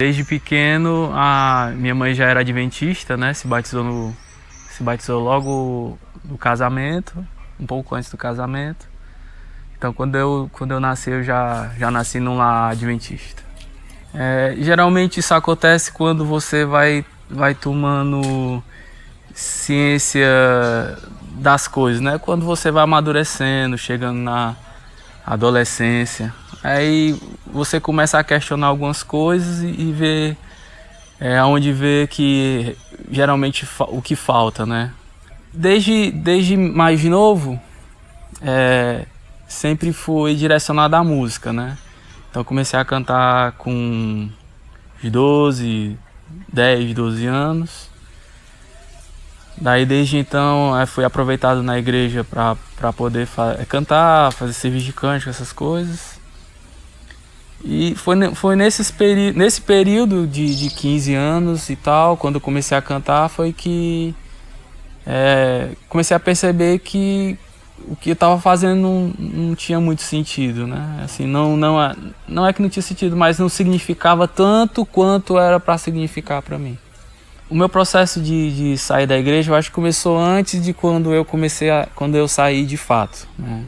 Desde pequeno, a minha mãe já era adventista, né? Se batizou logo no casamento, um pouco antes do casamento. Então, quando eu nasci, eu já nasci num lar adventista. Geralmente isso acontece quando você vai tomando ciência das coisas, né? Quando você vai amadurecendo, chegando na adolescência, aí você começa a questionar algumas coisas e ver onde vê que geralmente o que falta, né? Desde mais novo, sempre fui direcionado à música, né? Então comecei a cantar com 10, 12 anos. Daí desde então fui aproveitado na igreja para poder cantar, fazer serviço de cântico, essas coisas. E foi nesse período de 15 anos e tal, quando eu comecei a cantar, foi que comecei a perceber que o que eu estava fazendo não tinha muito sentido, né? Assim, não é que não tinha sentido, mas não significava tanto quanto era para significar para mim. O meu processo de sair da igreja, eu acho que começou antes de quando eu saí de fato, né?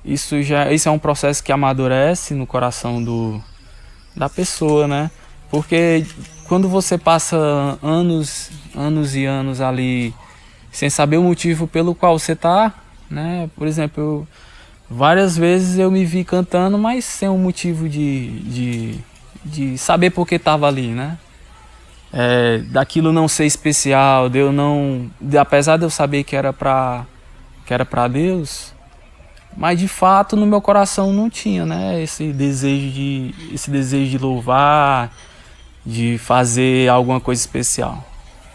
Isso é um processo que amadurece no coração da pessoa, né? Porque quando você passa anos e anos ali sem saber o motivo pelo qual você tá, né? Por exemplo, várias vezes eu me vi cantando, mas sem um motivo de saber por que estava ali, né? Daquilo não ser especial, apesar de eu saber que era para Deus, mas de fato no meu coração não tinha, né? Esse desejo de louvar, de fazer alguma coisa especial.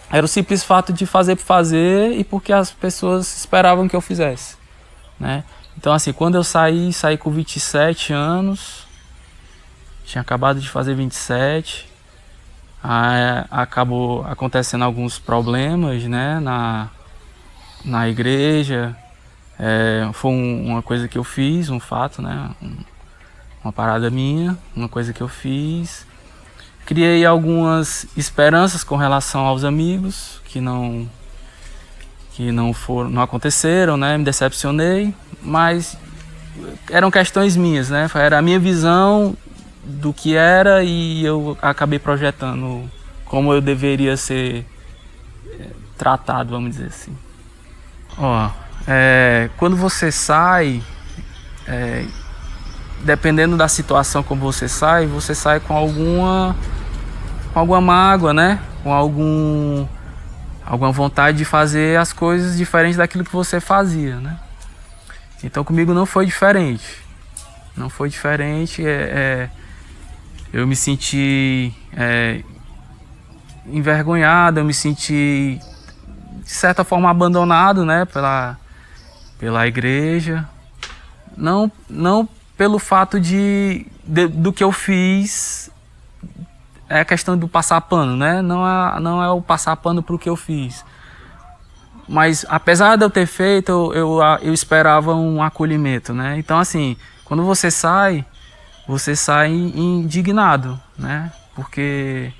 Era o simples fato de fazer por fazer e porque as pessoas esperavam que eu fizesse, né? Então assim, quando eu saí com 27 anos, tinha acabado de fazer 27, acabou acontecendo alguns problemas, né, na igreja. Foi uma coisa que eu fiz, um fato, né, uma parada minha, uma coisa que eu fiz. Criei algumas esperanças com relação aos amigos que não aconteceram, né? Me decepcionei, mas eram questões minhas, né? Era a minha visão do que era e eu acabei projetando como eu deveria ser tratado, vamos dizer assim. Quando você sai, dependendo da situação como você sai com alguma mágoa, né? Com alguma vontade de fazer as coisas diferentes daquilo que você fazia, né? Então comigo não foi diferente. Não foi diferente. Eu me senti envergonhado, eu me senti de certa forma abandonado, né? Pela igreja. Não pelo fato do que eu fiz. É a questão do passar pano, né? Não é o passar pano pro que eu fiz. Mas apesar de eu ter feito, eu esperava um acolhimento, né? Então assim, quando você sai indignado, né? Porque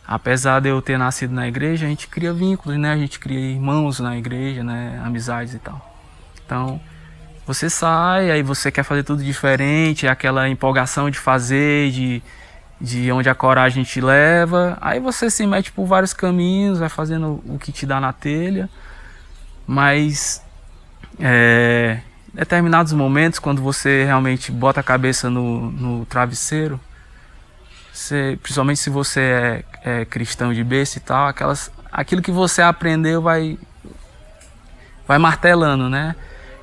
apesar de eu ter nascido na igreja, a gente cria vínculos, né? A gente cria irmãos na igreja, né? Amizades e tal. Então, você sai, aí você quer fazer tudo diferente, aquela empolgação de fazer, de onde a coragem te leva. Aí você se mete por vários caminhos, vai fazendo o que te dá na telha. Mas em determinados momentos, quando você realmente bota a cabeça no travesseiro, principalmente se você é cristão de berço e tal, aquilo que você aprendeu vai martelando, né?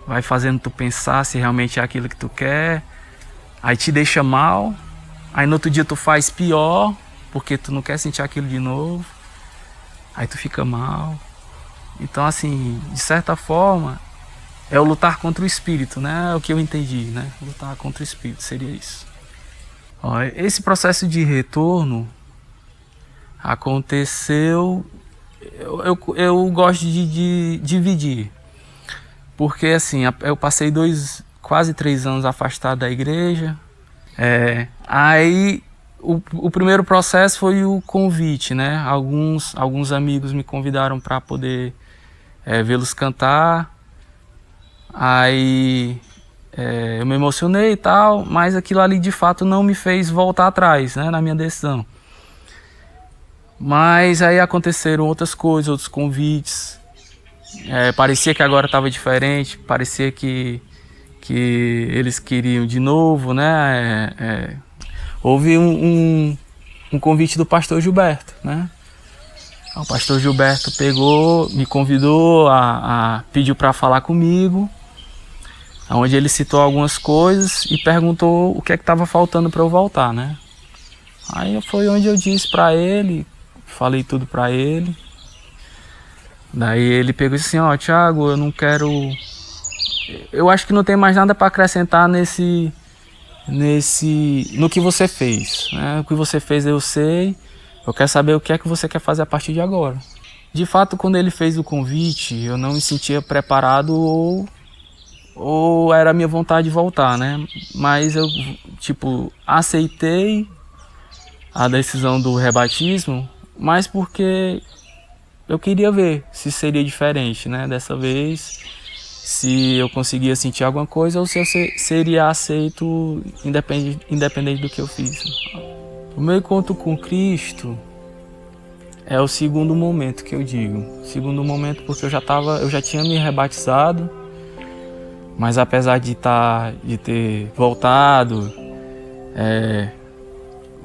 Vai fazendo tu pensar se realmente é aquilo que tu quer. Aí te deixa mal. Aí no outro dia tu faz pior, porque tu não quer sentir aquilo de novo. Aí tu fica mal. Então assim, de certa forma, é o lutar contra o espírito, né? É o que eu entendi, né? Lutar contra o espírito, seria isso. Esse processo de retorno aconteceu... Eu gosto de dividir. Porque assim, eu passei quase 3 anos afastado da igreja. Aí o primeiro processo foi o convite, né? Alguns amigos me convidaram para poder vê-los cantar. Aí eu me emocionei e tal, mas aquilo ali de fato não me fez voltar atrás, né, na minha decisão. Mas aí aconteceram outras coisas, outros convites. Parecia que agora estava diferente, parecia que eles queriam de novo, né? Houve um convite do pastor Gilberto, né? O pastor Gilberto pegou, me convidou, pediu para falar comigo, onde ele citou algumas coisas e perguntou o que é que estava faltando para eu voltar, né? Aí foi onde eu disse para ele, falei tudo para ele. Daí ele pegou e disse assim: ó, Thiago, eu não quero... Eu acho que não tem mais nada para acrescentar no que você fez, né? O que você fez eu sei, eu quero saber o que é que você quer fazer a partir de agora. De fato, quando ele fez o convite, eu não me sentia preparado ou era a minha vontade de voltar, né? Mas eu, aceitei a decisão do rebatismo, mas porque eu queria ver se seria diferente, né? Dessa vez, se eu conseguia sentir alguma coisa ou se eu seria aceito independente do que eu fiz. O meu encontro com Cristo é o segundo momento que eu digo. Segundo momento porque eu já tinha me rebatizado, mas apesar de ter voltado,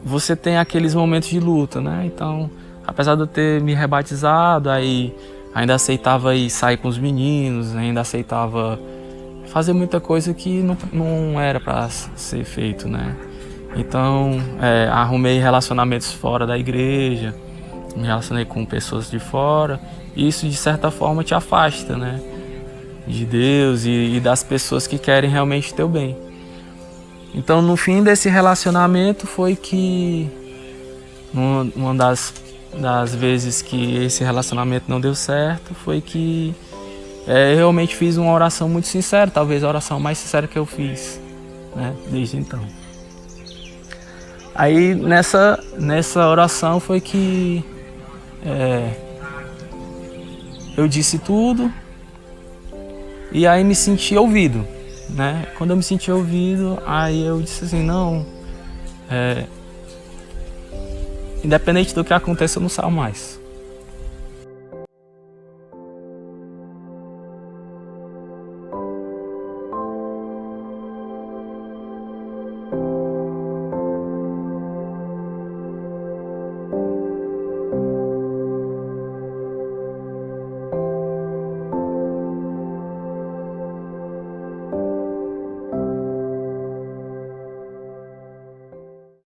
você tem aqueles momentos de luta, né? Então, apesar de eu ter me rebatizado, aí ainda aceitava ir sair com os meninos, ainda aceitava fazer muita coisa que não era para ser feito, né? Então, arrumei relacionamentos fora da igreja, me relacionei com pessoas de fora, e isso de certa forma te afasta, né? De Deus e das pessoas que querem realmente teu bem. Então, no fim desse relacionamento foi que uma das vezes que esse relacionamento não deu certo foi que eu realmente fiz uma oração muito sincera, talvez a oração mais sincera que eu fiz, né, desde então. Aí nessa oração foi que eu disse tudo e aí me senti ouvido, né? Quando eu me senti ouvido, aí eu disse assim, não, independente do que aconteça, eu não saio mais.